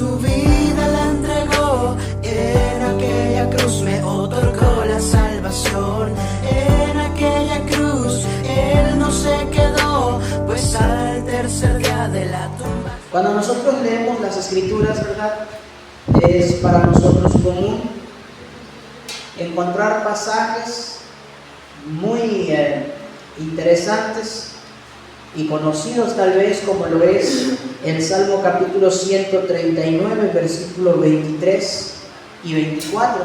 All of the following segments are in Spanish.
su vida la entregó, en aquella cruz me otorgó la salvación. En aquella cruz Él no se quedó, pues al tercer día de la tumba. Cuando nosotros leemos las Escrituras, ¿verdad? Es para nosotros común encontrar pasajes muy interesantes y conocidos tal vez, como lo es el Salmo capítulo 139, versículos 23 y 24.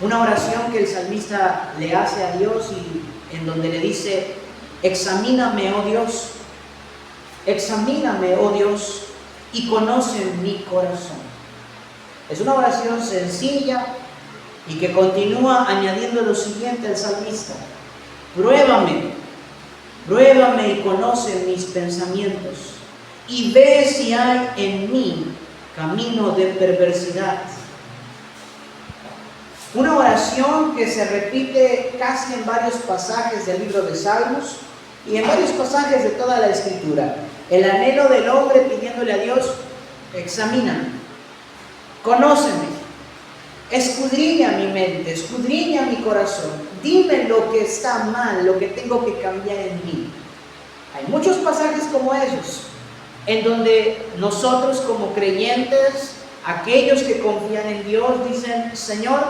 Una oración que el salmista le hace a Dios y en donde le dice: examíname, oh Dios, y conoce mi corazón. Es una oración sencilla y que continúa añadiendo lo siguiente al salmista: pruébame y conoce mis pensamientos, y ve si hay en mí camino de perversidad. Una oración que se repite casi en varios pasajes del libro de Salmos y en varios pasajes de toda la Escritura. El anhelo del hombre pidiéndole a Dios: examíname, conóceme, escudriña mi mente, escudriña mi corazón, dime lo que está mal, lo que tengo que cambiar en mí. Hay muchos pasajes como esos, en donde nosotros como creyentes, aquellos que confían en Dios, dicen: Señor,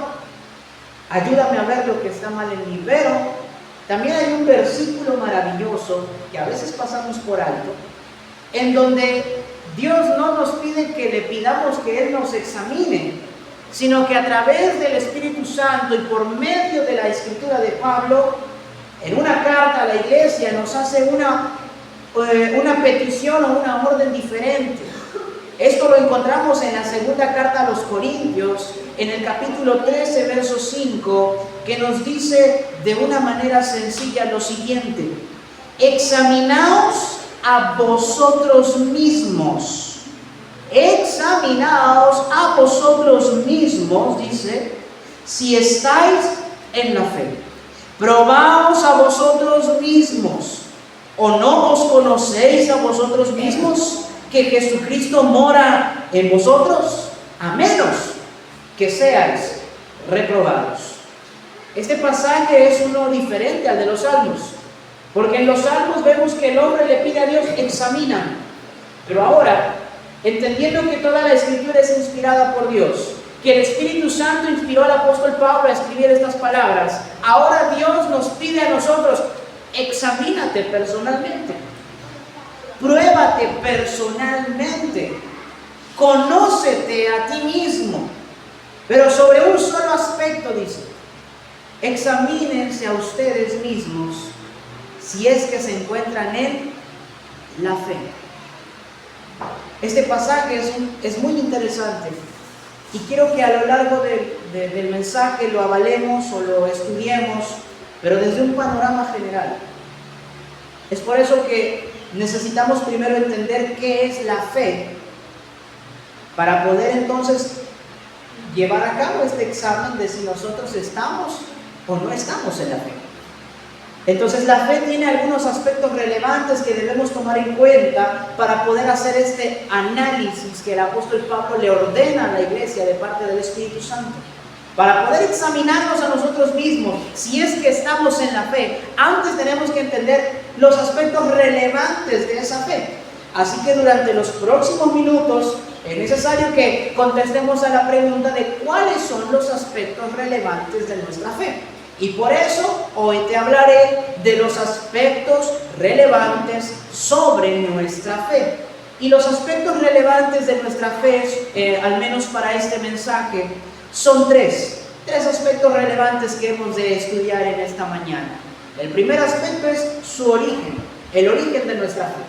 ayúdame a ver lo que está mal en mí. Pero también hay un versículo maravilloso que a veces pasamos por alto, en donde Dios no nos pide que le pidamos que Él nos examine, sino que a través del Espíritu Santo y por medio de la Escritura de Pablo, en una carta a la iglesia, nos hace una petición o una orden diferente. Esto lo encontramos en la segunda carta a los Corintios, en el capítulo 13, verso 5, que nos dice de una manera sencilla lo siguiente: examinaos a vosotros mismos. Examinaos a vosotros mismos, dice, si estáis en la fe. Probaos a vosotros mismos. ¿O no os conocéis a vosotros mismos que Jesucristo mora en vosotros? A menos que seáis reprobados. Este pasaje es uno diferente al de los Salmos, porque en los Salmos vemos que el hombre le pide a Dios: examina. Pero ahora, entendiendo que toda la Escritura es inspirada por Dios, que el Espíritu Santo inspiró al apóstol Pablo a escribir estas palabras, ahora Dios nos pide a nosotros: examínate personalmente, pruébate personalmente, conócete a ti mismo. Pero sobre un solo aspecto dice: examínense a ustedes mismos si es que se encuentran en la fe. Este pasaje es muy interesante y quiero que a lo largo del mensaje lo avalemos o lo estudiemos, pero desde un panorama general. Es por eso que necesitamos primero entender qué es la fe, para poder entonces llevar a cabo este examen de si nosotros estamos o no estamos en la fe. Entonces la fe tiene algunos aspectos relevantes que debemos tomar en cuenta para poder hacer este análisis que el apóstol Pablo le ordena a la iglesia de parte del Espíritu Santo. Para poder examinarnos a nosotros mismos si es que estamos en la fe, antes tenemos que entender los aspectos relevantes de esa fe. Así que durante los próximos minutos es necesario que contestemos a la pregunta de cuáles son los aspectos relevantes de nuestra fe. Y por eso hoy te hablaré de los aspectos relevantes sobre nuestra fe. Y los aspectos relevantes de nuestra fe, al menos para este mensaje, son tres aspectos relevantes que hemos de estudiar en esta mañana. El primer aspecto es su origen, el origen de nuestra fe.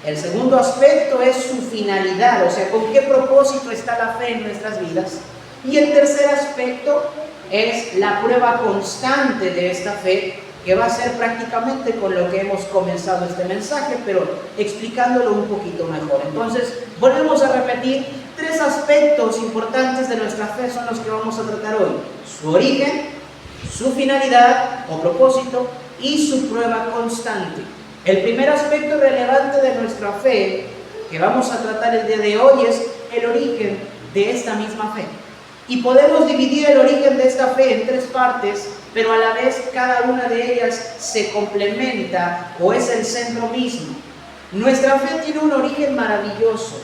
El segundo aspecto es su finalidad, o sea, con qué propósito está la fe en nuestras vidas. Y el tercer aspecto es la prueba constante de esta fe, que va a ser prácticamente con lo que hemos comenzado este mensaje, pero explicándolo un poquito mejor. Entonces, volvemos a repetir, tres aspectos importantes de nuestra fe son los que vamos a tratar hoy: su origen, su finalidad o propósito y su prueba constante. El primer aspecto relevante de nuestra fe que vamos a tratar el día de hoy es el origen de esta misma fe. Y podemos dividir el origen de esta fe en tres partes, pero a la vez cada una de ellas se complementa o es el centro mismo. Nuestra fe tiene un origen maravilloso.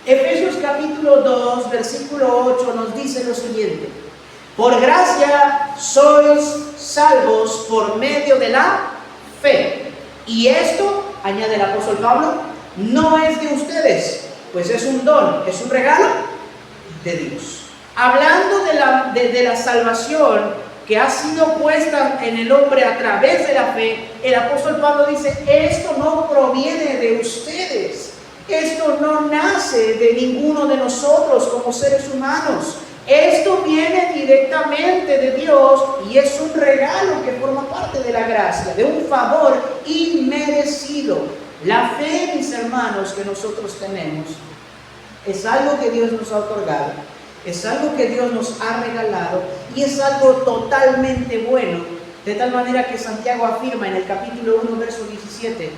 Efesios capítulo 2, versículo 8 nos dice lo siguiente: por gracia sois salvos por medio de la fe. Y esto, añade el apóstol Pablo, no es de ustedes, pues es un don, es un regalo de Dios. Hablando de la salvación que ha sido puesta en el hombre a través de la fe, el apóstol Pablo dice, esto no proviene de ustedes, esto no nace de ninguno de nosotros como seres humanos, esto viene directamente de Dios y es un regalo que forma parte de la gracia, de un favor inmerecido. La fe, mis hermanos, que nosotros tenemos es algo que Dios nos ha otorgado, es algo que Dios nos ha regalado y es algo totalmente bueno, de tal manera que Santiago afirma en el capítulo 1, verso 17,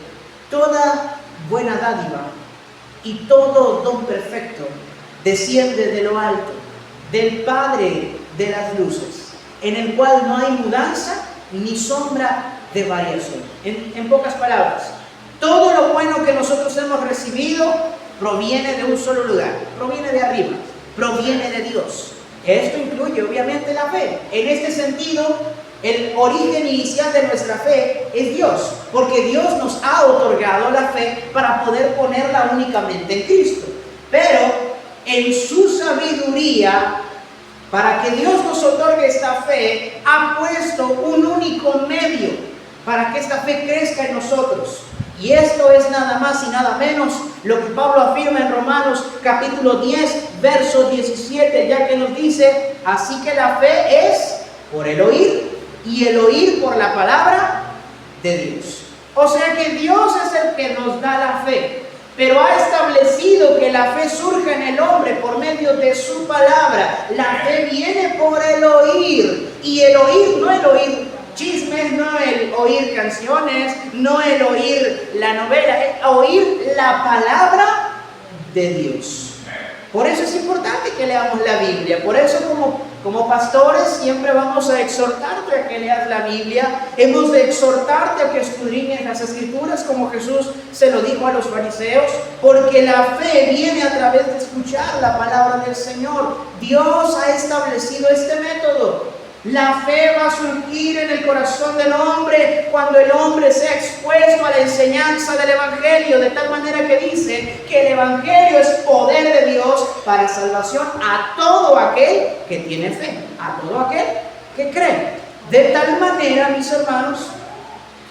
toda buena dádiva y todo don perfecto desciende de lo alto, del Padre de las luces, en el cual no hay mudanza ni sombra de variación. En pocas palabras, todo lo bueno que nosotros hemos recibido proviene de un solo lugar, proviene de arriba, proviene de Dios. Esto incluye obviamente la fe. En este sentido, el origen inicial de nuestra fe es Dios, porque Dios nos ha otorgado la fe para poder ponerla únicamente en Cristo. Pero en su sabiduría, para que Dios nos otorgue esta fe, ha puesto un único medio para que esta fe crezca en nosotros. Y esto es nada más y nada menos lo que Pablo afirma en Romanos capítulo 10, verso 17, ya que nos dice, así que la fe es por el oír, y el oír por la palabra de Dios. O sea que Dios es el que nos da la fe, pero ha establecido que la fe surja en el hombre por medio de su palabra. La fe viene por el oír, y el oír, no el oír chismes, no el oír canciones, no el oír la novela, el oír la palabra de Dios. Por eso es importante que leamos la Biblia. Por eso como pastores siempre vamos a exhortarte a que leas la Biblia. Hemos de exhortarte a que escudriñes las Escrituras como Jesús se lo dijo a los fariseos, porque la fe viene a través de escuchar la palabra del Señor. Dios ha establecido este método. La fe va a surgir en el corazón del hombre cuando el hombre sea expuesto a la enseñanza del Evangelio, de tal manera que dice que el Evangelio es poder de Dios para salvación a todo aquel que tiene fe, a todo aquel que cree. De tal manera, mis hermanos,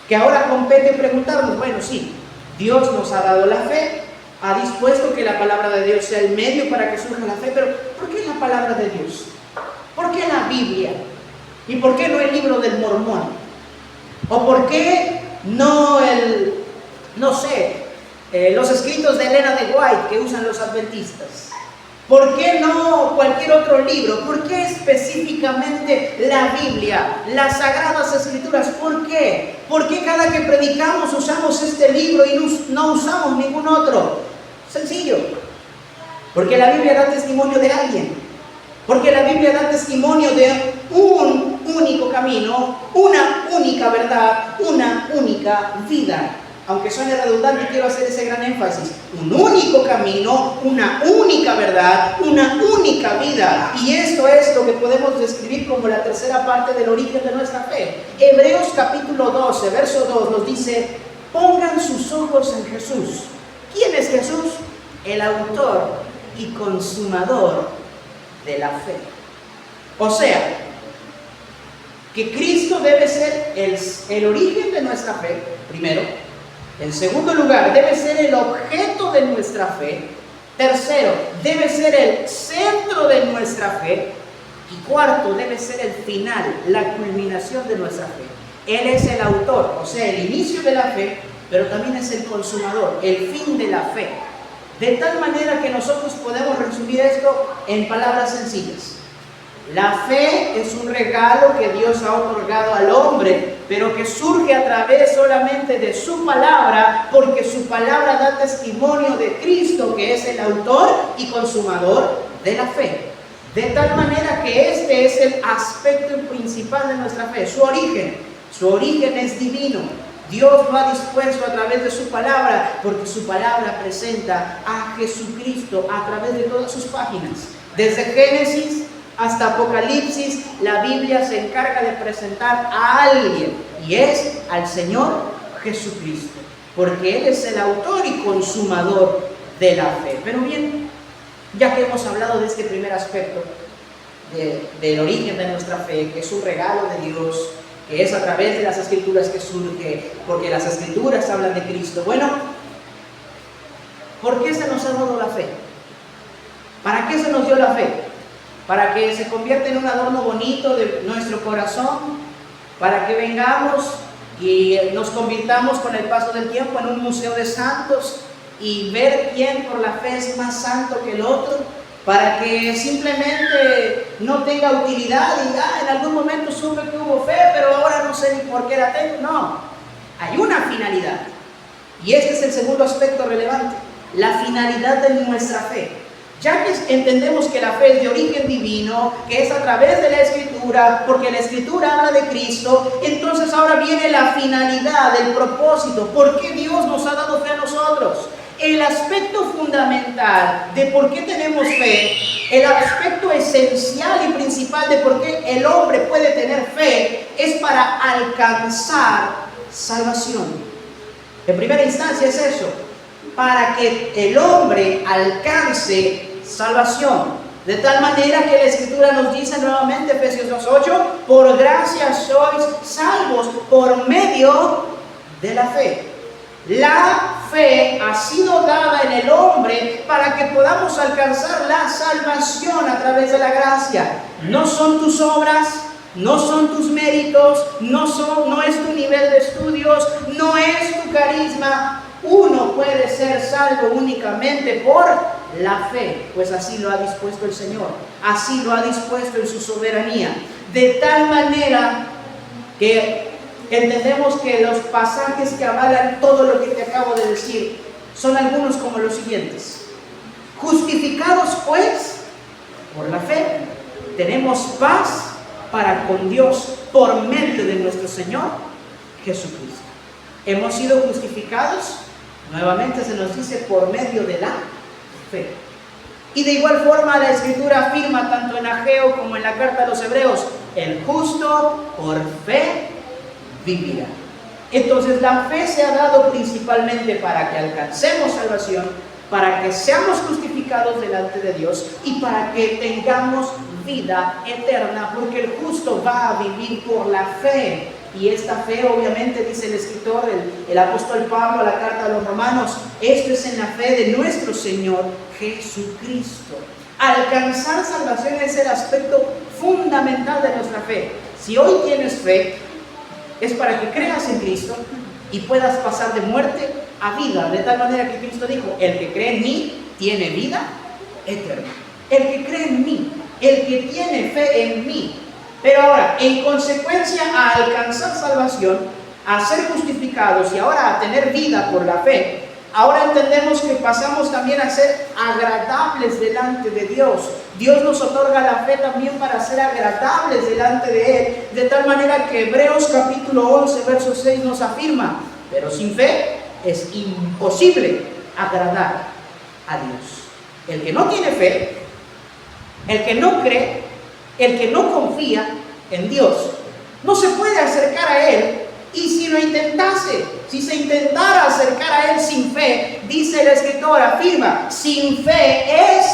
que ahora compete preguntarnos, bueno, sí, Dios nos ha dado la fe, ha dispuesto que la palabra de Dios sea el medio para que surja la fe, pero ¿por qué la palabra de Dios? ¿Por qué la Biblia? ¿Y por qué no el libro del Mormón? ¿O por qué no los escritos de Elena de White que usan los adventistas? ¿Por qué no cualquier otro libro? ¿Por qué específicamente la Biblia, las Sagradas Escrituras? ¿Por qué? ¿Por qué cada que predicamos usamos este libro y no usamos ningún otro? Sencillo. Porque la Biblia da testimonio de alguien. Porque la Biblia da testimonio de un único camino, una única verdad, una única vida. Aunque suene redundante, quiero hacer ese gran énfasis. Un único camino, una única verdad, una única vida. Y esto es lo que podemos describir como la tercera parte del origen de nuestra fe. Hebreos capítulo 12, verso 2 nos dice, pongan sus ojos en Jesús. ¿Quién es Jesús? El autor y consumador de la fe. O sea, que Cristo debe ser el origen de nuestra fe, primero. En segundo lugar, debe ser el objeto de nuestra fe. Tercero, debe ser el centro de nuestra fe. Y cuarto, debe ser el final, la culminación de nuestra fe. Él es el autor, o sea, el inicio de la fe, pero también es el consumador, el fin de la fe. De tal manera que nosotros podemos resumir esto en palabras sencillas. La fe es un regalo que Dios ha otorgado al hombre, pero que surge a través solamente de su palabra, porque su palabra da testimonio de Cristo, que es el autor y consumador de la fe. De tal manera que este es el aspecto principal de nuestra fe, su origen. Su origen es divino. Dios lo ha dispuesto a través de su palabra, porque su palabra presenta a Jesucristo a través de todas sus páginas. Desde Génesis hasta Apocalipsis, la Biblia se encarga de presentar a alguien, y es al Señor Jesucristo, porque Él es el autor y consumador de la fe. Pero bien, ya que hemos hablado de este primer aspecto, del origen de nuestra fe, que es un regalo de Dios, que es a través de las Escrituras que surge, porque las Escrituras hablan de Cristo. Bueno, ¿por qué se nos ha dado la fe? ¿Para qué se nos dio la fe? ¿Para que se convierta en un adorno bonito de nuestro corazón? ¿Para que vengamos y nos convirtamos con el paso del tiempo en un museo de santos y ver quién por la fe es más santo que el otro? ¿Para que simplemente no tenga utilidad y en algún momento supe que hubo fe, pero ahora no sé ni por qué la tengo? No, hay una finalidad, y este es el segundo aspecto relevante, la finalidad de nuestra fe. Ya que entendemos que la fe es de origen divino, que es a través de la Escritura, porque la Escritura habla de Cristo, entonces ahora viene la finalidad, el propósito. ¿Por qué Dios nos ha dado fe a nosotros? El aspecto fundamental de por qué tenemos fe, el aspecto esencial y principal de por qué el hombre puede tener fe, es para alcanzar salvación. En primera instancia es eso, para que el hombre alcance salvación, de tal manera que la Escritura nos dice nuevamente, Efesios 2:8, por gracia sois salvos por medio de la fe. La fe ha sido dada en el hombre para que podamos alcanzar la salvación a través de la gracia. No son tus obras, no son tus méritos, no es tu nivel de estudios, no es tu carisma. Uno puede ser salvo únicamente por la fe, pues así lo ha dispuesto el Señor, así lo ha dispuesto en su soberanía, de tal manera que entendemos que los pasajes que avalan todo lo que te acabo de decir son algunos como los siguientes. Justificados pues por la fe, tenemos paz para con Dios por medio de nuestro Señor Jesucristo. Hemos sido justificados, nuevamente se nos dice, por medio de la fe. Y de igual forma la Escritura afirma tanto en Ageo como en la carta a los Hebreos, el justo por fe vivirá. Entonces la fe se ha dado principalmente para que alcancemos salvación, para que seamos justificados delante de Dios y para que tengamos vida eterna, porque el justo va a vivir por la fe. Y esta fe, obviamente, dice el escritor, el apóstol Pablo, a la carta a los Romanos, esto es en la fe de nuestro Señor Jesucristo. Alcanzar salvación es el aspecto fundamental de nuestra fe. Si hoy tienes fe, es para que creas en Cristo y puedas pasar de muerte a vida, de tal manera que Cristo dijo, el que cree en mí tiene vida eterna. El que cree en mí, el que tiene fe en mí. Pero ahora, en consecuencia a alcanzar salvación, a ser justificados y ahora a tener vida por la fe, ahora entendemos que pasamos también a ser agradables delante de Dios. Dios nos otorga la fe también para ser agradables delante de Él, de tal manera que Hebreos capítulo 11, verso 6 nos afirma, pero sin fe es imposible agradar a Dios. El que no tiene fe, el que no cree, el que no confía en Dios, no se puede acercar a Él. Y si lo intentase, si se intentara acercar a Él sin fe, dice el escritor, afirma, sin fe es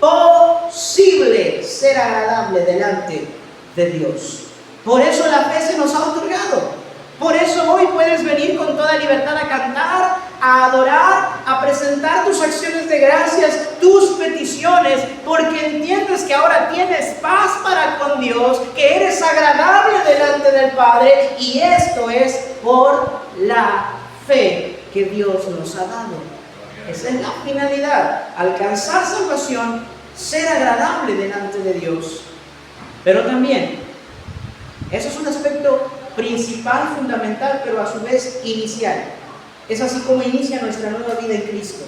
imposible ser agradable delante de Dios. Por eso la fe se nos ha otorgado. Por eso hoy puedes venir con toda libertad a cantar, a adorar, a presentar tus acciones de gracias, tus peticiones, porque entiendes que ahora tienes paz para con Dios, que eres agradable delante del Padre, y esto es por la fe que Dios nos ha dado. Esa es la finalidad, alcanzar salvación ser agradable delante de Dios. Pero también, eso es un aspecto principal, fundamental, pero a su vez inicial. Es así como inicia nuestra nueva vida en Cristo.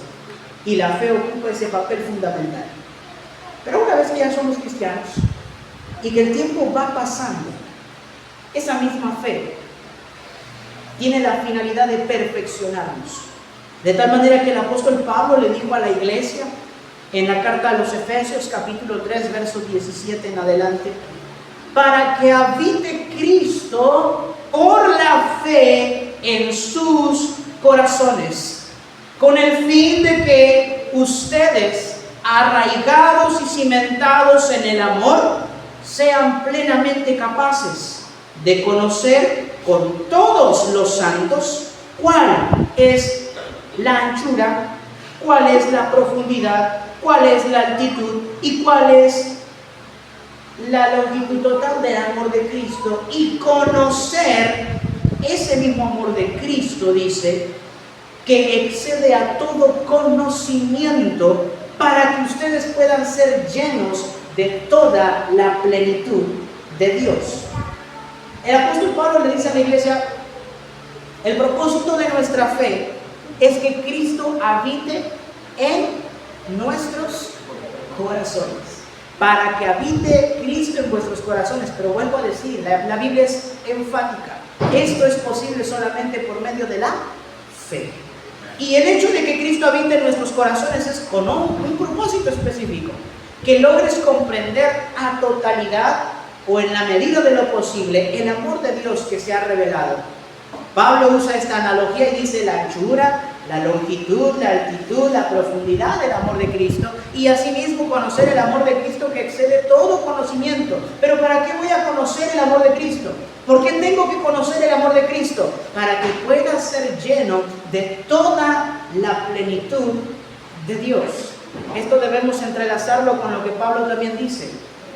Y la fe ocupa ese papel fundamental. Pero una vez que ya somos cristianos y que el tiempo va pasando, esa misma fe tiene la finalidad de perfeccionarnos. De tal manera que el apóstol Pablo le dijo a la iglesia en la carta a los Efesios, capítulo 3, verso 17 en adelante, para que habite Cristo por la fe en sus corazones, con el fin de que ustedes, arraigados y cimentados en el amor, sean plenamente capaces de conocer con todos los santos cuál es la anchura, cuál es la profundidad, cuál es la altitud y cuál es la longitud total del amor de Cristo, y conocer ese mismo amor de Cristo, dice, que excede a todo conocimiento, para que ustedes puedan ser llenos de toda la plenitud de Dios. El apóstol Pablo le dice a la iglesia, el propósito de nuestra fe es que Cristo habite en nuestros corazones. Para que habite Cristo en vuestros corazones. Pero vuelvo a decir, la Biblia es enfática. Esto es posible solamente por medio de la fe. Y el hecho de que Cristo habite en nuestros corazones es con un propósito específico. Que logres comprender a totalidad o en la medida de lo posible el amor de Dios que se ha revelado. Pablo usa esta analogía y dice la anchura, la longitud, la altitud, la profundidad del amor de Cristo, y asimismo conocer el amor de Cristo que excede todo conocimiento. Pero ¿para qué voy a conocer el amor de Cristo? ¿Por qué tengo que conocer el amor de Cristo? Para que pueda ser lleno de toda la plenitud de Dios. Esto debemos entrelazarlo con lo que Pablo también dice.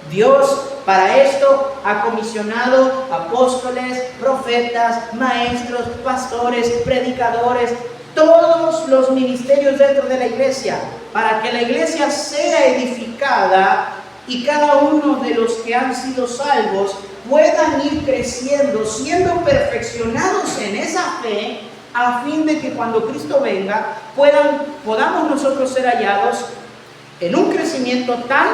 Dios para esto ha comisionado apóstoles, profetas, maestros, pastores, predicadores, todos los ministerios dentro de la iglesia, para que la iglesia sea edificada y cada uno de los que han sido salvos puedan ir creciendo, siendo perfeccionados en esa fe, a fin de que cuando Cristo venga podamos nosotros ser hallados en un crecimiento tal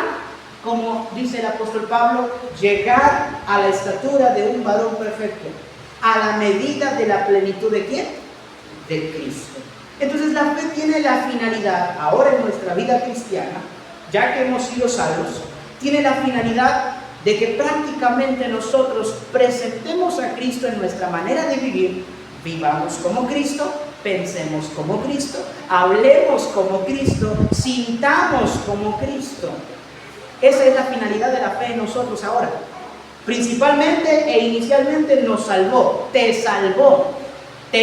como dice el apóstol Pablo, llegar a la estatura de un varón perfecto, a la medida de la plenitud ¿de quién? De Cristo. Entonces la fe tiene la finalidad, ahora en nuestra vida cristiana, ya que hemos sido salvos, tiene la finalidad de que prácticamente nosotros presentemos a Cristo en nuestra manera de vivir, vivamos como Cristo, pensemos como Cristo, hablemos como Cristo, sintamos como Cristo. Esa es la finalidad de la fe en nosotros ahora. Principalmente e inicialmente nos salvó, te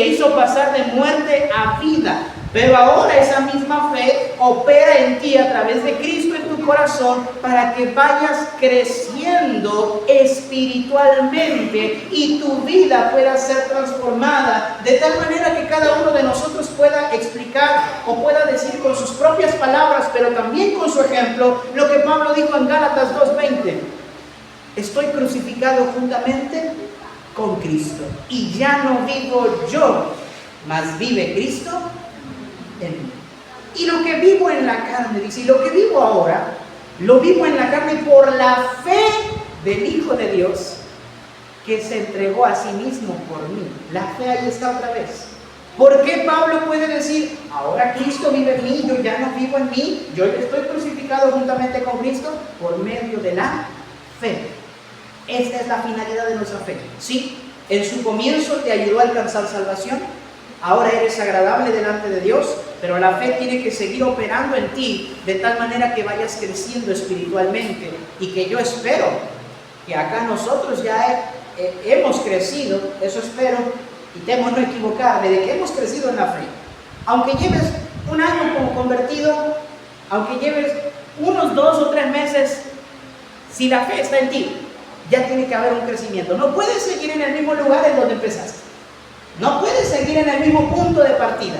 hizo pasar de muerte a vida. Pero ahora esa misma fe opera en ti a través de Cristo en tu corazón para que vayas creciendo espiritualmente y tu vida pueda ser transformada de tal manera que cada uno de nosotros pueda explicar o pueda decir con sus propias palabras, pero también con su ejemplo, lo que Pablo dijo en Gálatas 2:20. Estoy crucificado juntamente con Cristo y ya no vivo yo, mas vive Cristo en mí. Y lo que vivo en la carne, dice, y lo que vivo ahora, lo vivo en la carne por la fe del Hijo de Dios, que se entregó a sí mismo por mí. La fe ahí está otra vez. ¿Por qué Pablo puede decir, ahora Cristo vive en mí, yo ya no vivo en mí, yo estoy crucificado juntamente con Cristo? Por medio de la fe. Esta es la finalidad de nuestra fe. Sí, en su comienzo te ayudó a alcanzar salvación, ahora eres agradable delante de Dios, pero la fe tiene que seguir operando en ti de tal manera que vayas creciendo espiritualmente, y que yo espero que acá nosotros ya hemos crecido, eso espero, y temo no equivocarme, de que hemos crecido en la fe. Aunque lleves un año como convertido, aunque lleves unos 2 o 3 meses, si la fe está en ti, ya tiene que haber un crecimiento. No puedes seguir en el mismo lugar en donde empezaste. No puedes seguir en el mismo punto de partida.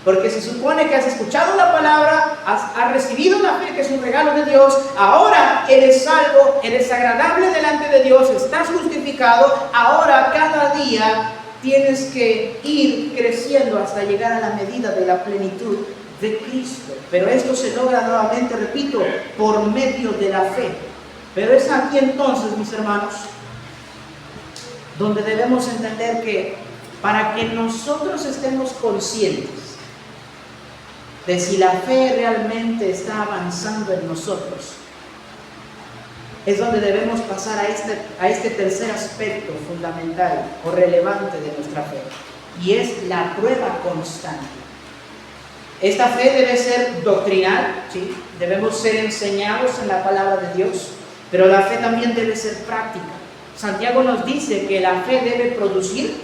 Porque se supone que has escuchado la palabra, has recibido la fe, que es un regalo de Dios, ahora eres salvo, eres agradable delante de Dios, estás justificado, ahora cada día tienes que ir creciendo hasta llegar a la medida de la plenitud de Cristo. Pero esto se logra nuevamente, repito, por medio de la fe. Pero es aquí entonces, mis hermanos, donde debemos entender que para que nosotros estemos conscientes de si la fe realmente está avanzando en nosotros, es donde debemos pasar a este tercer aspecto fundamental o relevante de nuestra fe, y es la prueba constante. Esta fe debe ser doctrinal, ¿sí? Debemos ser enseñados en la palabra de Dios, pero la fe también debe ser práctica. Santiago nos dice que la fe debe producir,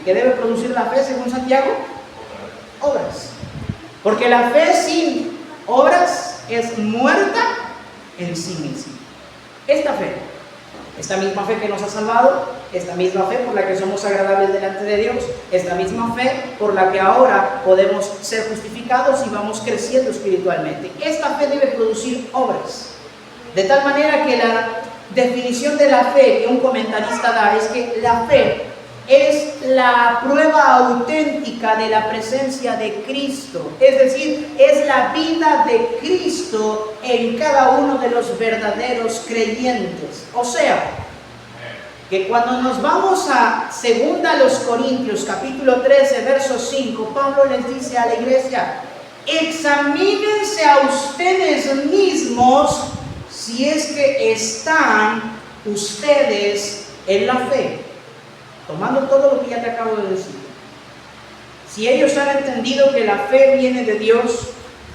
¿qué debe producir la fe según Santiago? Obras. Porque la fe sin obras es muerta en sí misma. Esta misma fe que nos ha salvado, esta misma fe por la que somos agradables delante de Dios, esta misma fe por la que ahora podemos ser justificados y vamos creciendo espiritualmente. Esta fe debe producir obras. De tal manera que la definición de la fe que un comentarista da es que la fe es la prueba auténtica de la presencia de Cristo. Es decir, es la vida de Cristo en cada uno de los verdaderos creyentes. O sea, que cuando nos vamos a 2 Corintios, capítulo 13, verso 5, Pablo les dice a la iglesia: examínense a ustedes mismos si es que están ustedes en la fe. Tomando todo lo que ya te acabo de decir. Si ellos han entendido que la fe viene de Dios,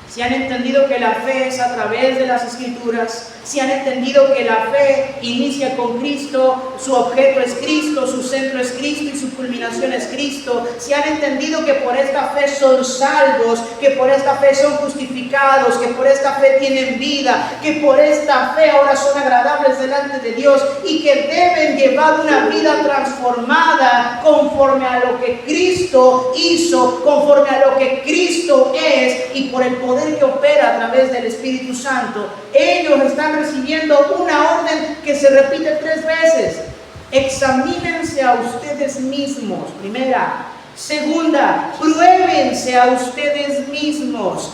si han entendido que la fe es a través de las Escrituras, si han entendido que la fe inicia con Cristo, su objeto es Cristo, su centro es Cristo y su culminación es Cristo, si han entendido que por esta fe son salvos, que por esta fe son justificados, que por esta fe tienen vida, que por esta fe ahora son agradables delante de Dios y que deben llevar una vida transformada conforme a lo que Cristo hizo, conforme a lo que Cristo es y por el poder que opera a través del Espíritu Santo, ellos están recibiendo una orden que se repite 3 veces. Examínense a ustedes mismos, primera. Segunda, pruébense a ustedes mismos.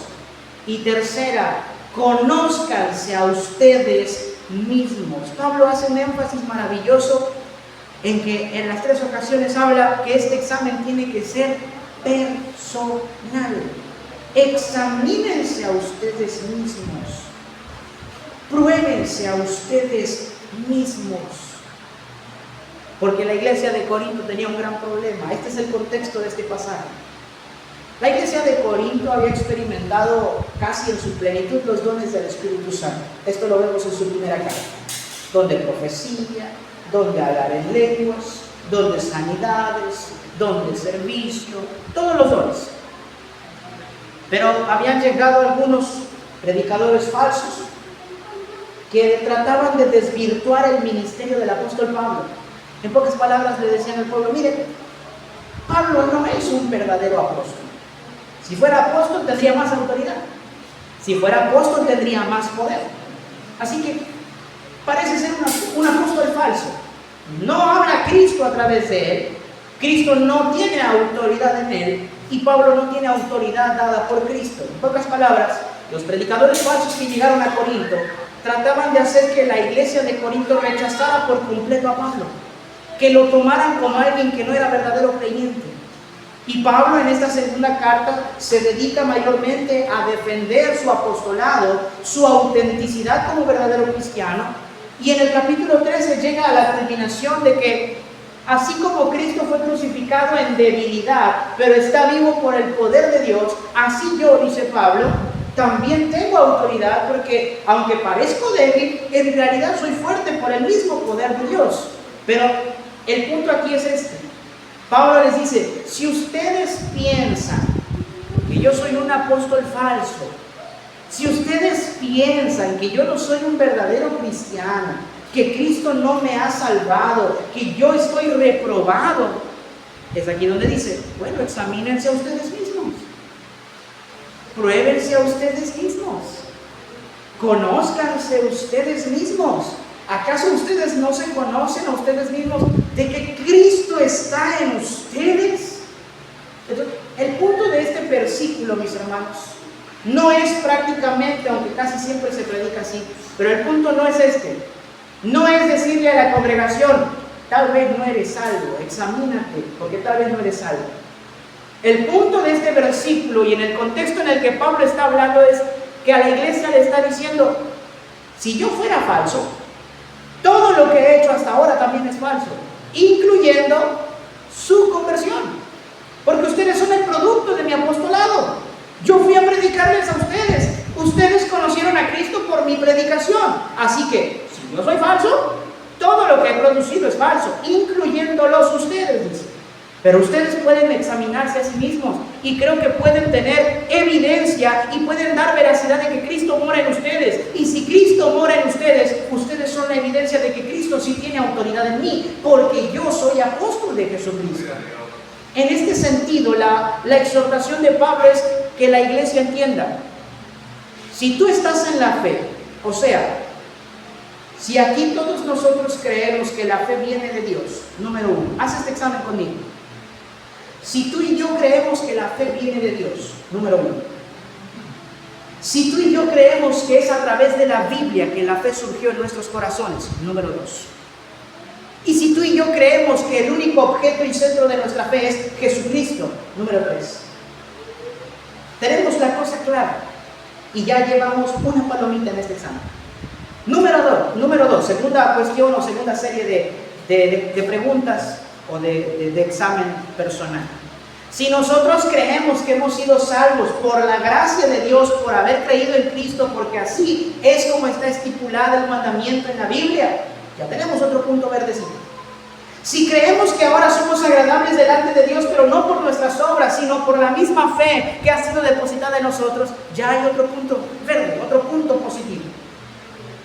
Y tercera, conózcanse a ustedes mismos. Pablo hace un énfasis maravilloso en que en las 3 ocasiones habla que este examen tiene que ser personal. Examínense a ustedes mismos. Pruébense a ustedes mismos. Porque la iglesia de Corinto tenía un gran problema. Este es el contexto de este pasaje. La iglesia de Corinto había experimentado casi en su plenitud los dones del Espíritu Santo. Esto lo vemos en su primera carta. Donde profecía, donde hablar en lenguas, donde sanidades, donde servicio, todos los dones. Pero habían llegado algunos predicadores falsos que trataban de desvirtuar el ministerio del apóstol Pablo. En pocas palabras le decían al pueblo: miren, Pablo no es un verdadero apóstol. Si fuera apóstol tendría más autoridad. Si fuera apóstol tendría más poder. Así que parece ser un apóstol falso. No habla Cristo a través de él. Cristo no tiene autoridad en él. Y Pablo no tiene autoridad dada por Cristo. En pocas palabras, los predicadores falsos que llegaron a Corinto trataban de hacer que la iglesia de Corinto rechazara por completo a Pablo, que lo tomaran como alguien que no era verdadero creyente. Y Pablo en esta segunda carta se dedica mayormente a defender su apostolado, su autenticidad como verdadero cristiano. Y en el capítulo 13 llega a la culminación de que así como Cristo fue crucificado en debilidad, pero está vivo por el poder de Dios, así yo, dice Pablo, también tengo autoridad, porque aunque parezco débil, en realidad soy fuerte por el mismo poder de Dios. Pero el punto aquí es este. Pablo les dice: si ustedes piensan que yo soy un apóstol falso, si ustedes piensan que yo no soy un verdadero cristiano, que Cristo no me ha salvado, que yo estoy reprobado, es aquí donde dice, bueno, examínense a ustedes mismos. Pruébense a ustedes mismos. Conózcanse ustedes mismos. ¿Acaso ustedes no se conocen a ustedes mismos de que Cristo está en ustedes? Entonces, el punto de este versículo, mis hermanos, no es prácticamente, aunque casi siempre se predica así, pero el punto no es este. No es decirle a la congregación, tal vez no eres salvo, examínate, porque tal vez no eres salvo. El punto de este versículo y en el contexto en el que Pablo está hablando es que a la iglesia le está diciendo, si yo fuera falso, todo lo que he hecho hasta ahora también es falso, incluyendo su conversión, porque ustedes son el producto de mi apostolado. Yo fui a predicarles a ustedes. Ustedes conocieron a Cristo por mi predicación. Así que, si yo soy falso, todo lo que he producido es falso, incluyéndolos ustedes, dice. Pero ustedes pueden examinarse a sí mismos y creo que pueden tener evidencia y pueden dar veracidad de que Cristo mora en ustedes. Y si Cristo mora en ustedes, ustedes son la evidencia de que Cristo sí tiene autoridad en mí, porque yo soy apóstol de Jesucristo. En este sentido, la exhortación de Pablo es que la iglesia entienda, si tú estás en la fe, o sea, si aquí todos nosotros creemos que la fe viene de Dios, número uno, haz este examen conmigo. Si tú y yo creemos que la fe viene de Dios, número uno. Si tú y yo creemos que es a través de la Biblia que la fe surgió en nuestros corazones, número dos. Y si tú y yo creemos que el único objeto y centro de nuestra fe es Jesucristo, número 3. Tenemos la cosa clara y ya llevamos una palomita en este examen. Número 2, segunda cuestión o segunda serie de preguntas o de examen personal. Si nosotros creemos que hemos sido salvos por la gracia de Dios, por haber creído en Cristo, porque así es como está estipulado el mandamiento en la Biblia, ya tenemos otro punto verdecito. Si creemos que ahora somos agradables delante de Dios, pero no por nuestras obras, sino por la misma fe que ha sido depositada en nosotros, ya hay otro punto verde, otro punto positivo.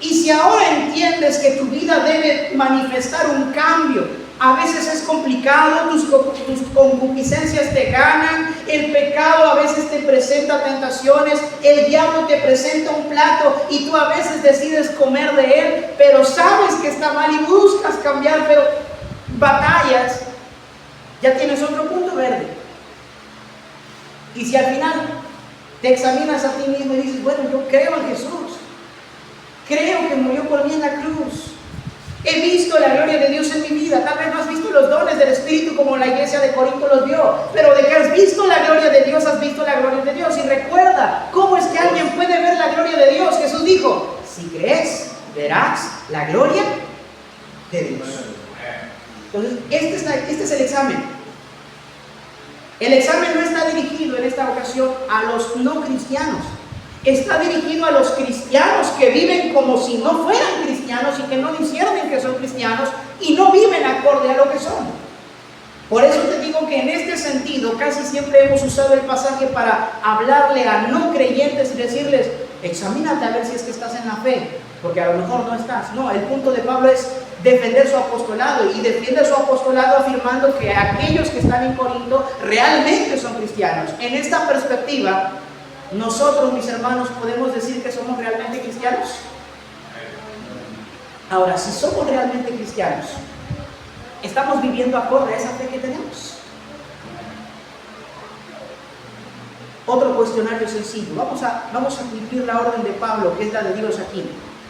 Y si ahora entiendes que tu vida debe manifestar un cambio, a veces es complicado, tus concupiscencias te ganan, el pecado a veces te presenta tentaciones, el diablo te presenta un plato y tú a veces decides comer de él, pero sabes que está mal y buscas cambiar, pero batallas, ya tienes otro punto verde. Y si al final te examinas a ti mismo y dices, bueno, yo creo en Jesús, creo que murió por mí en la cruz, he visto la gloria de Dios en mi vida. Tal vez no has visto los dones del Espíritu como la iglesia de Corinto los vio, pero de que has visto la gloria de Dios, has visto la gloria de Dios. Y recuerda, ¿cómo es que alguien puede ver la gloria de Dios? Jesús dijo, si crees, verás la gloria de Dios. Entonces, este es el examen. El examen no está dirigido en esta ocasión a los no cristianos. Está dirigido a los cristianos que viven como si no fueran cristianos y que no disciernen que son cristianos y no viven acorde a lo que son. Por eso te digo que en este sentido casi siempre hemos usado el pasaje para hablarle a no creyentes y decirles, examínate a ver si es que estás en la fe, porque a lo mejor no estás. No, el punto de Pablo es defender su apostolado y defiende su apostolado afirmando que aquellos que están en Corinto realmente son cristianos. En esta perspectiva, nosotros, mis hermanos, ¿podemos decir que somos realmente cristianos? Ahora, si somos realmente cristianos, ¿estamos viviendo acorde a esa fe que tenemos? Otro cuestionario sencillo. Vamos a cumplir la orden de Pablo, que es la de Dios aquí.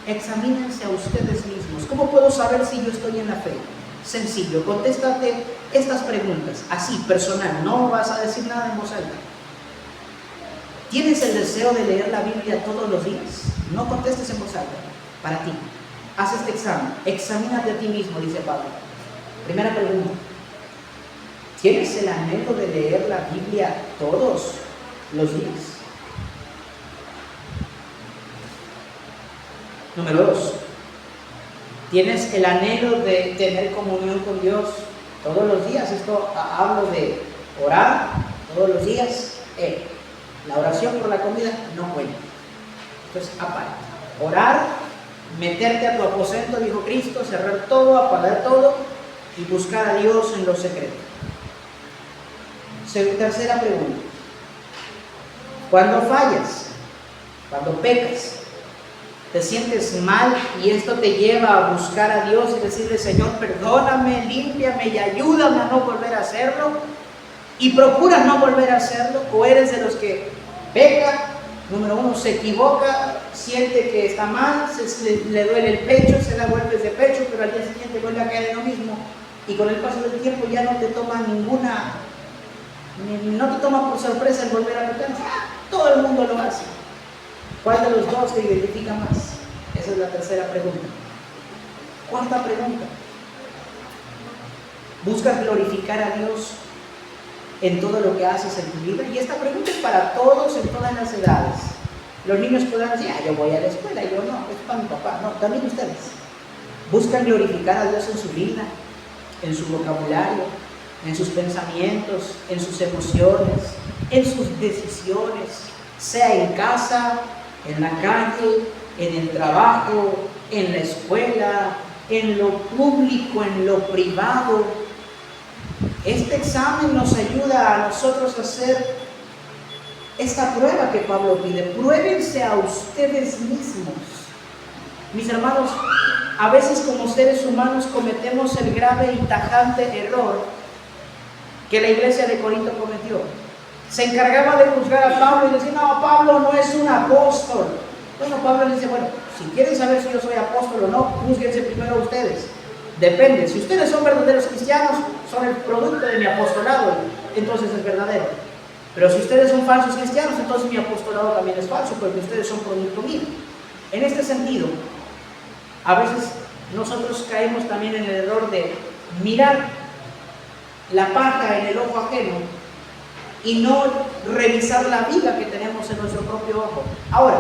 Examínense a ustedes mismos. ¿Cómo puedo saber si yo estoy en la fe? Sencillo, contéstate estas preguntas, así, personal, no vas a decir nada en voz alta. ¿Tienes el deseo de leer la Biblia todos los días? No contestes en voz alta, para ti. Haz este examen, examínate a ti mismo, dice Pablo. Primera pregunta, ¿tienes el anhelo de leer la Biblia todos los días? Número 2, ¿tienes el anhelo de tener comunión con Dios todos los días? Esto hablo de orar todos los días. La oración por la comida no cuenta. Entonces, aparte, orar, meterte a tu aposento, dijo Cristo, cerrar todo, apagar todo y buscar a Dios en lo secreto. Tercera pregunta. Cuando fallas, cuando pecas, te sientes mal y esto te lleva a buscar a Dios y decirle: Señor, perdóname, límpiame y ayúdame a no volver a hacerlo, y procuras no volver a hacerlo, o eres de los que peca, número uno, se equivoca, siente que está mal, le duele el pecho, se da golpes de pecho, pero al día siguiente vuelve a caer en lo mismo, y con el paso del tiempo ya no te toma no te toma por sorpresa el volver a pecar. Todo el mundo lo hace. ¿Cuál de los dos te identifica más? Esa es la tercera pregunta. Cuarta pregunta. ¿Buscas glorificar a Dios en todo lo que haces en tu vida? Y esta pregunta es para todos en todas las edades. Los niños podrán decir: yo voy a la escuela, y yo no, es para mi papá. No, también ustedes. ¿Buscan glorificar a Dios en su vida, en su vocabulario, en sus pensamientos, en sus emociones, en sus decisiones, sea en casa, en la calle, en el trabajo, en la escuela, en lo público, en lo privado? Este examen nos ayuda a nosotros a hacer esta prueba que Pablo pide. Pruébense a ustedes mismos. Mis hermanos, a veces como seres humanos cometemos el grave y tajante error que la iglesia de Corinto cometió. Se encargaba de juzgar a Pablo y decir: no, Pablo no es un apóstol. Bueno, Pablo le dice: bueno, si quieren saber si yo soy apóstol o no, júzguense primero ustedes. Depende, si ustedes son verdaderos cristianos, son el producto de mi apostolado, entonces es verdadero. Pero si ustedes son falsos cristianos, entonces mi apostolado también es falso, porque ustedes son producto mío. En este sentido, a veces nosotros caemos también en el error de mirar la paja en el ojo ajeno y no revisar la viga que tenemos en nuestro propio ojo. Ahora,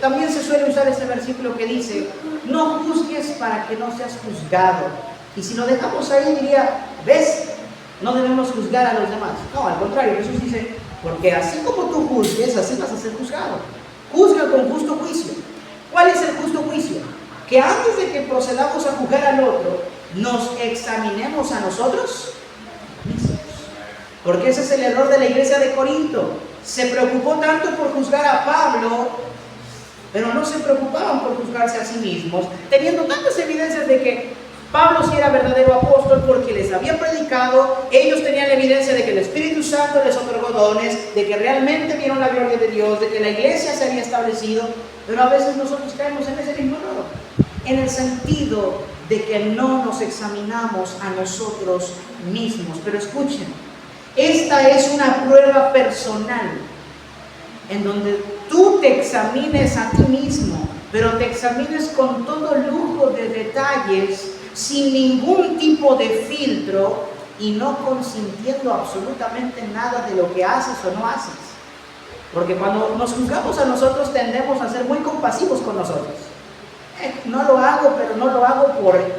también se suele usar ese versículo que dice: no juzgues para que no seas juzgado. Y si lo dejamos ahí, diría: ¿ves? No debemos juzgar a los demás. No, al contrario, Jesús dice: porque así como tú juzgues, así vas a ser juzgado. Juzga con justo juicio. ¿Cuál es el justo juicio? Que antes de que procedamos a juzgar al otro, nos examinemos a nosotros mismos. Porque ese es el error de la iglesia de Corinto. Se preocupó tanto por juzgar a Pablo, pero no se preocupaban por juzgarse a sí mismos, teniendo tantas evidencias de que Pablo sí era verdadero apóstol porque les había predicado. Ellos tenían la evidencia de que el Espíritu Santo les otorgó dones, de que realmente vieron la gloria de Dios, de que la iglesia se había establecido. Pero a veces nosotros caemos en ese mismo error, en el sentido de que no nos examinamos a nosotros mismos. Pero escuchen, esta es una prueba personal en donde tú te examines a ti mismo, pero te examines con todo lujo de detalles, sin ningún tipo de filtro y no consintiendo absolutamente nada de lo que haces o no haces. Porque cuando nos juzgamos a nosotros tendemos a ser muy compasivos con nosotros. No lo hago, pero no lo hago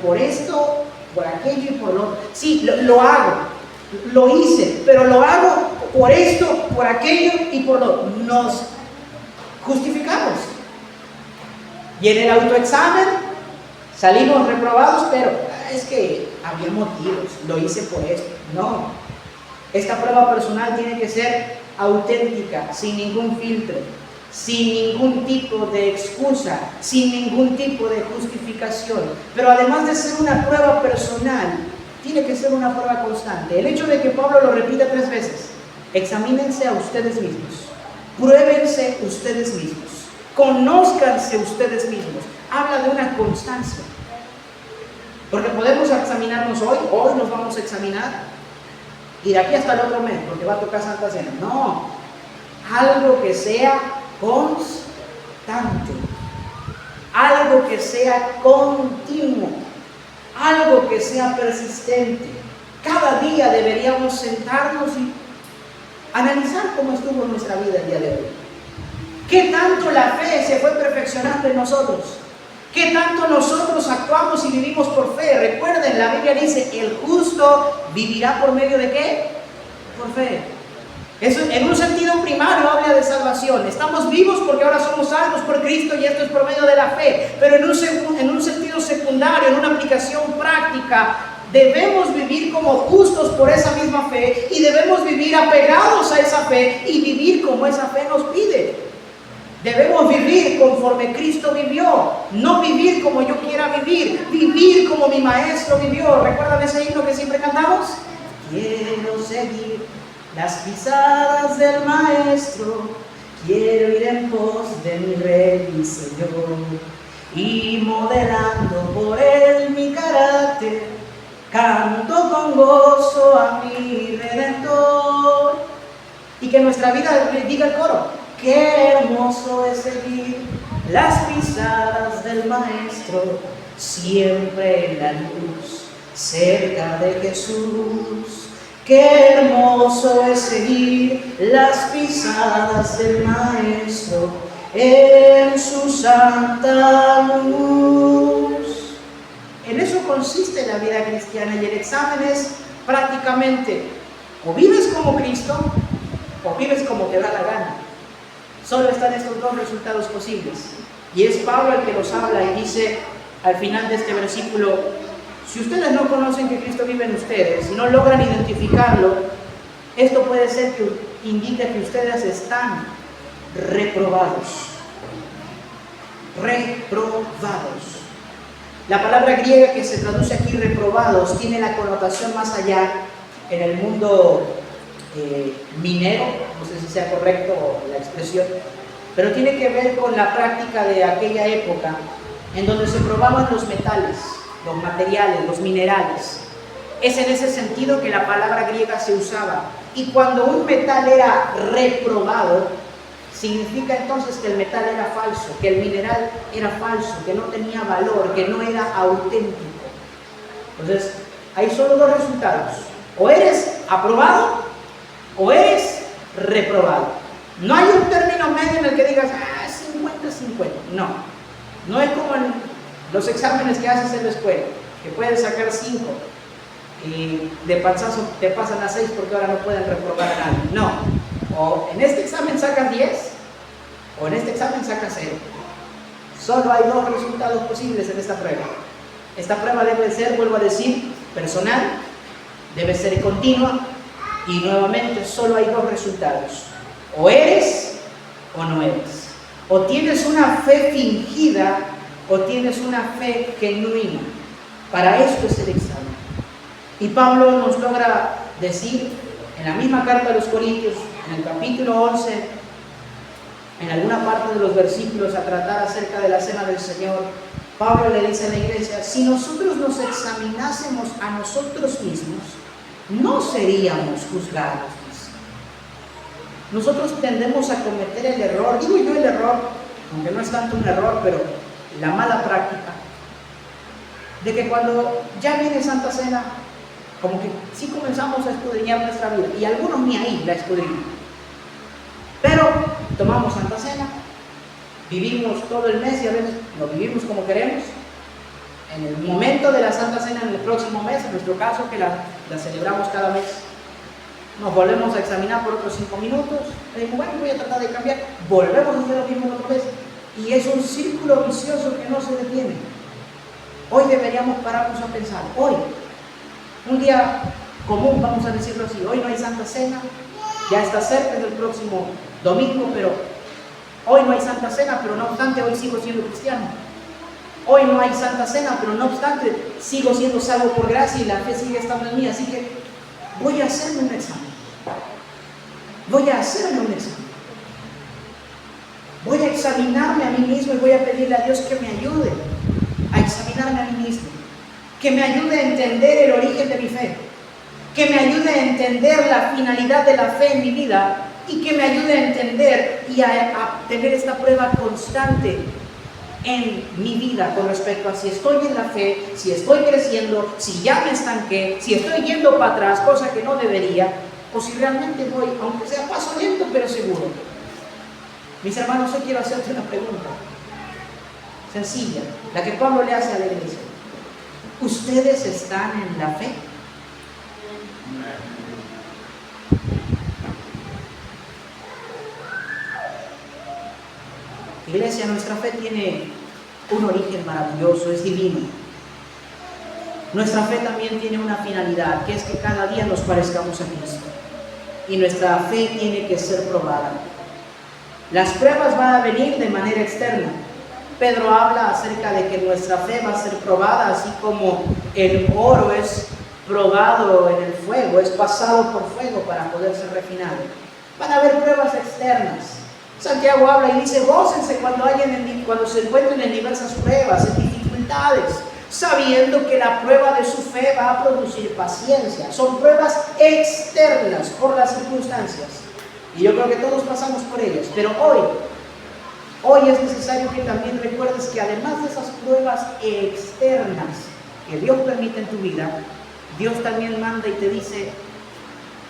por esto, por aquello y por lo otro. Sí, lo hago, lo hice, pero lo hago por esto, por aquello y por lo otro. Nos justificamos. Y en el autoexamen salimos reprobados, pero es que había motivos, lo hice por esto. No, esta prueba personal tiene que ser auténtica, sin ningún filtro, sin ningún tipo de excusa, sin ningún tipo de justificación. Pero además de ser una prueba personal, tiene que ser una prueba constante. El hecho de que Pablo lo repita 3 veces: examínense a ustedes mismos, pruébense ustedes mismos, conózcanse ustedes mismos, habla de una constancia. Porque podemos examinarnos hoy nos vamos a examinar, y de aquí hasta el otro mes, porque va a tocar Santa Cena. No, algo que sea constante, algo que sea continuo, algo que sea persistente. Cada día deberíamos sentarnos y analizar cómo estuvo nuestra vida el día de hoy. ¿Qué tanto la fe se fue perfeccionando en nosotros? ¿Qué tanto nosotros actuamos y vivimos por fe? Recuerden, la Biblia dice: el justo vivirá por medio de ¿qué? Por fe. Eso en un sentido primario habla de salvación. Estamos vivos porque ahora somos salvos por Cristo y esto es por medio de la fe. Pero en un sentido secundario, en una aplicación práctica, debemos vivir como justos por esa misma fe y debemos vivir apegados a esa fe y vivir como esa fe nos pide. Debemos vivir conforme Cristo vivió, no vivir como yo quiera vivir, vivir como mi maestro vivió. ¿Recuerdan ese himno que siempre cantamos? Quiero seguir las pisadas del maestro, quiero ir en pos de mi Rey y Señor, y modelando por él mi carácter, canto con gozo a mi Redentor. Y que nuestra vida le diga el coro: qué hermoso es seguir las pisadas del Maestro, siempre en la luz, cerca de Jesús. Qué hermoso es seguir las pisadas del Maestro en su santa luz. En eso consiste la vida cristiana, y el examen es prácticamente: o vives como Cristo o vives como te da la gana. Solo están estos dos resultados posibles, y es Pablo el que los habla y dice al final de este versículo: si ustedes no conocen que Cristo vive en ustedes y no logran identificarlo, esto puede ser que indique que ustedes están reprobados. Reprobados. La palabra griega que se traduce aquí reprobados tiene la connotación más allá en el mundo minero, no sé si sea correcto la expresión, pero tiene que ver con la práctica de aquella época en donde se probaban los metales, los materiales, los minerales. Es en ese sentido que la palabra griega se usaba. Y cuando un metal era reprobado, significa entonces que el metal era falso, que el mineral era falso, que no tenía valor, que no era auténtico. Entonces, hay solo dos resultados: o eres aprobado o eres reprobado. No hay un término medio en el que digas 50-50. No es como en los exámenes que haces en la escuela, que puedes sacar 5 y de panzazo te pasan a 6 porque ahora no pueden reprobar a nadie. No, o en este examen sacas 10 o en este examen sacas 0. Solo hay dos resultados posibles en esta prueba. Esta prueba debe ser, vuelvo a decir, personal, debe ser continua, y nuevamente solo hay dos resultados: o eres o no eres. O tienes una fe fingida o tienes una fe genuina. Para esto es el examen. Y Pablo nos logra decir en la misma carta a los Corintios, en el capítulo 11, en alguna parte de los versículos a tratar acerca de la cena del Señor, Pablo le dice a la iglesia: si nosotros nos examinásemos a nosotros mismos, no seríamos juzgados. Nosotros tendemos a cometer el error, digo yo el error, aunque no es tanto un error, pero la mala práctica, de que cuando ya viene Santa Cena, como que sí comenzamos a escudriñar nuestra vida, y algunos ni ahí la escudriñan, pero tomamos Santa Cena, vivimos todo el mes y a veces lo vivimos como queremos. En el momento de la Santa Cena, en el próximo mes, en nuestro caso, que la celebramos cada mes, nos volvemos a examinar por otros 5 minutos, y digo, bueno, voy a tratar de cambiar, volvemos a hacer lo mismo otra vez, y es un círculo vicioso que no se detiene. Hoy deberíamos pararnos a pensar, hoy, un día común, vamos a decirlo así, hoy no hay Santa Cena, ya está cerca del próximo domingo, pero hoy no hay Santa Cena, pero no obstante hoy sigo siendo cristiano. Hoy no hay Santa Cena, pero no obstante sigo siendo salvo por gracia y la fe sigue estando en mí, así que voy a hacerme un examen. Voy a hacerme un examen. Voy a examinarme a mí mismo y voy a pedirle a Dios que me ayude a examinarme a mí mismo, que me ayude a entender el origen de mi fe, que me ayude a entender la finalidad de la fe en mi vida y que me ayude a entender y a tener esta prueba constante en mi vida con respecto a si estoy en la fe, si estoy creciendo, si ya me estanqué, si estoy yendo para atrás, cosa que no debería, o si realmente voy, aunque sea paso lento, pero seguro. Mis hermanos, hoy quiero hacerte una pregunta sencilla, la que Pablo le hace a la iglesia. ¿Ustedes están en la fe? Iglesia, nuestra fe tiene un origen maravilloso, es divino. nuestra fe también tiene una finalidad, que es que cada día nos parezcamos a Cristo. Y nuestra fe tiene que ser probada. Las pruebas van a venir de manera externa. Pedro habla acerca de que nuestra fe va a ser probada, así como el oro es probado en el fuego, es pasado por fuego para poder ser refinado. Van a haber pruebas externas. Santiago habla y dice, gócense cuando se encuentren en diversas pruebas, en dificultades, sabiendo que la prueba de su fe va a producir paciencia. Son pruebas externas por las circunstancias. Y yo creo que todos pasamos por ellas. Pero hoy es necesario que también recuerdes que además de esas pruebas externas que Dios permite en tu vida, Dios también manda y te dice,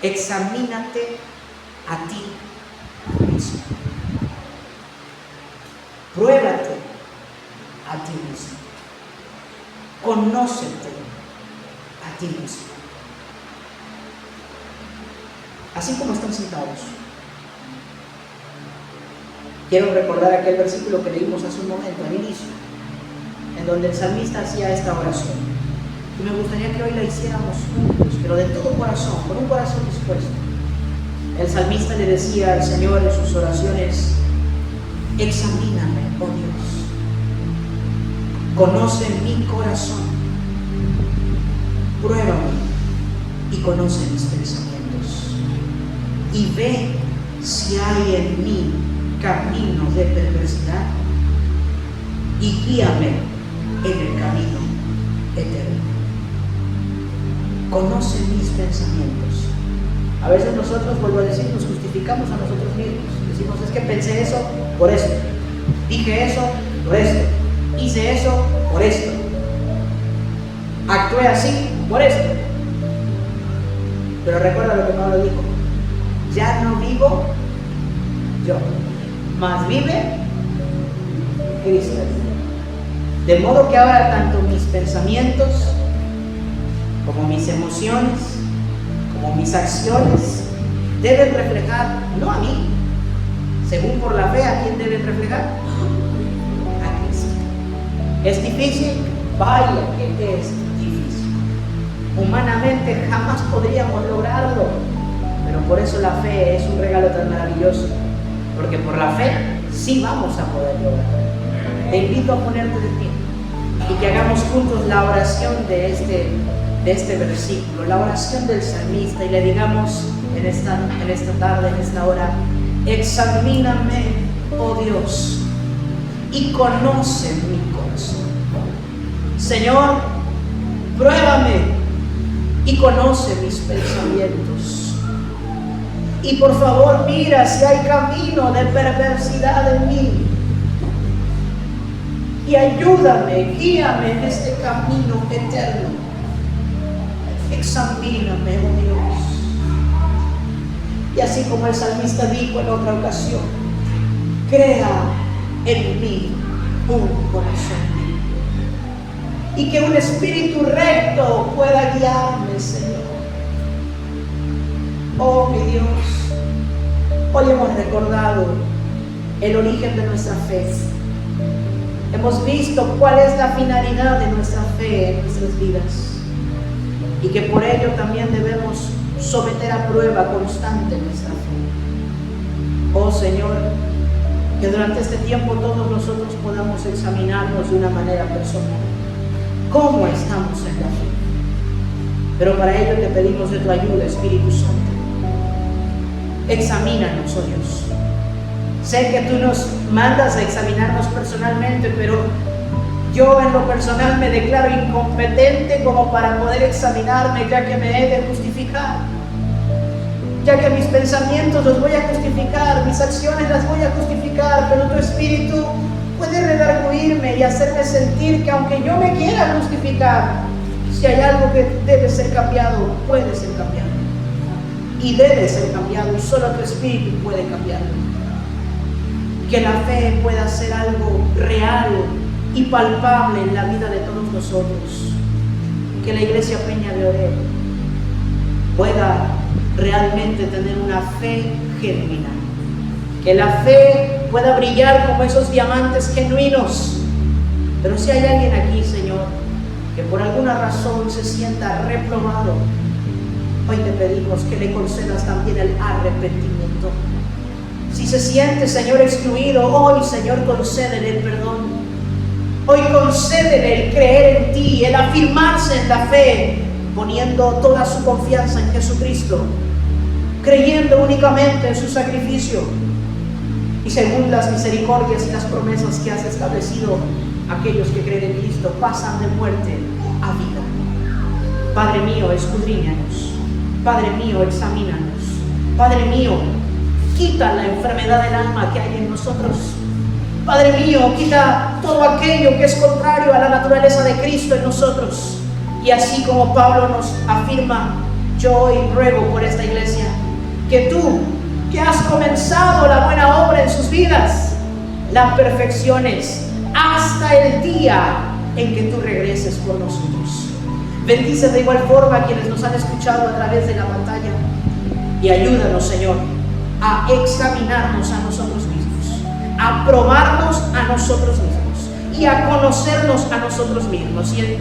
examínate a ti mismo. Pruébate a ti mismo. Conócete a ti mismo. Así como están sentados. Quiero recordar aquel versículo que leímos hace un momento, al inicio, en donde el salmista hacía esta oración. Y me gustaría que hoy la hiciéramos juntos, pero de todo corazón, con un corazón dispuesto. El salmista le decía al Señor en sus oraciones, examíname, oh Dios, conoce mi corazón, pruébame y conoce mis pensamientos, y ve si hay en mí camino de perversidad, y guíame en el camino eterno. Conoce mis pensamientos. A veces nosotros, vuelvo a decir, nos justificamos a nosotros mismos. Decimos, es que pensé eso por esto, dije eso por esto, hice eso por esto, actué así por esto. Pero recuerda lo que Pablo dijo, ya no vivo yo, mas vive Cristo. De modo que ahora tanto mis pensamientos como mis emociones, como mis acciones, deben reflejar, no a mí, según por la fe, ¿a quién deben reflejar? A Cristo. ¿Es difícil? Vaya que es difícil. Humanamente jamás podríamos lograrlo, pero por eso la fe es un regalo tan maravilloso, porque por la fe sí vamos a poder lograrlo. Te invito a ponerte de pie y que hagamos juntos la oración de este versículo, la oración del salmista, y le digamos en esta tarde, en esta hora, examíname, oh Dios, y conoce mi corazón. Señor, pruébame y conoce mis pensamientos. Y por favor, mira si hay camino de perversidad en mí. Y ayúdame, guíame en este camino eterno. Examíname, oh Dios. Y así como el salmista dijo en otra ocasión, crea en mí un corazón y que un espíritu recto pueda guiarme, Señor. Oh mi Dios, hoy hemos recordado el origen de nuestra fe. Hemos visto cuál es la finalidad de nuestra fe en nuestras vidas y que por ello también debemos someter a prueba constante nuestra fe. Oh Señor, que durante este tiempo todos nosotros podamos examinarnos de una manera personal. ¿Cómo estamos en la fe? Pero para ello te pedimos de tu ayuda, Espíritu Santo. Examínanos, oh Dios. Sé que tú nos mandas a examinarnos personalmente, pero yo en lo personal me declaro incompetente como para poder examinarme, ya que me he de justificar. Ya que mis pensamientos los voy a justificar, mis acciones las voy a justificar, pero tu Espíritu puede redarguirme y hacerme sentir que aunque yo me quiera justificar, si hay algo que debe ser cambiado, puede ser cambiado. Y debe ser cambiado, y solo tu Espíritu puede cambiarlo. Que la fe pueda ser algo real y palpable en la vida de todos nosotros. Que la Iglesia Peña de Oreb pueda realmente tener una fe genuina. Que la fe pueda brillar como esos diamantes genuinos. Pero si hay alguien aquí, Señor, que por alguna razón se sienta reprobado, hoy te pedimos que le concedas también el arrepentimiento. Si se siente, Señor, excluido, hoy, Señor, concédele el perdón. Hoy concédele el creer en ti, el afirmarse en la fe, poniendo toda su confianza en Jesucristo, creyendo únicamente en su sacrificio y según las misericordias y las promesas que has establecido, aquellos que creen en Cristo pasan de muerte a vida. Padre mío, escudriñanos. Padre mío, examínanos. Padre mío, quita la enfermedad del alma que hay en nosotros. Padre mío, quita todo aquello que es contrario a la naturaleza de Cristo en nosotros. Y así como Pablo nos afirma, yo hoy ruego por esta iglesia, que tú, que has comenzado la buena obra en sus vidas, la perfecciones hasta el día en que tú regreses por nosotros. Bendice de igual forma a quienes nos han escuchado a través de la pantalla y ayúdanos, Señor, a examinarnos a nosotros mismos, a probarnos a nosotros mismos y a conocernos a nosotros mismos. Y en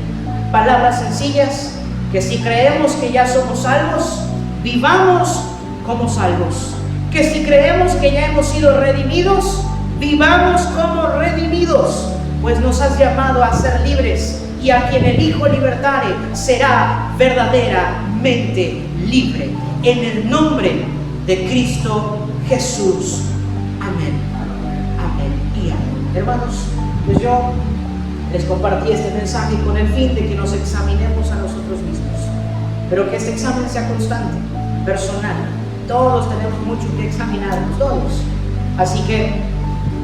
palabras sencillas, que si creemos que ya somos salvos, vivamos como salvos. Que si creemos que ya hemos sido redimidos, vivamos como redimidos, pues nos has llamado a ser libres, y a quien el Hijo libertare será verdaderamente libre. En el nombre de Cristo Jesús. Amén. Amén y amén. Hermanos, pues yo les compartí este mensaje con el fin de que nos examinemos a nosotros mismos, pero que este examen sea constante, personal. Todos tenemos mucho que examinarnos, todos. Así que,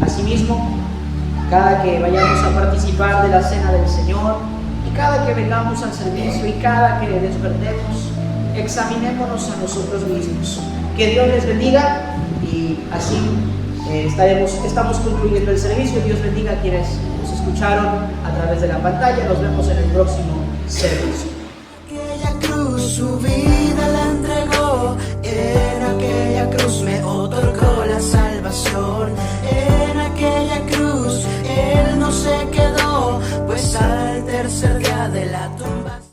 asimismo, cada que vayamos a participar de la cena del Señor, y cada que vengamos al servicio, y cada que despertemos, examinémonos a nosotros mismos. Que Dios les bendiga, y así estamos concluyendo el servicio. Dios bendiga a quienes nos escucharon a través de la pantalla. Nos vemos en el próximo servicio. Aquella cruz su vida la entregó, en aquella cruz me otorgó la salvación, en aquella cruz Él no se quedó, pues al tercer día de la tumba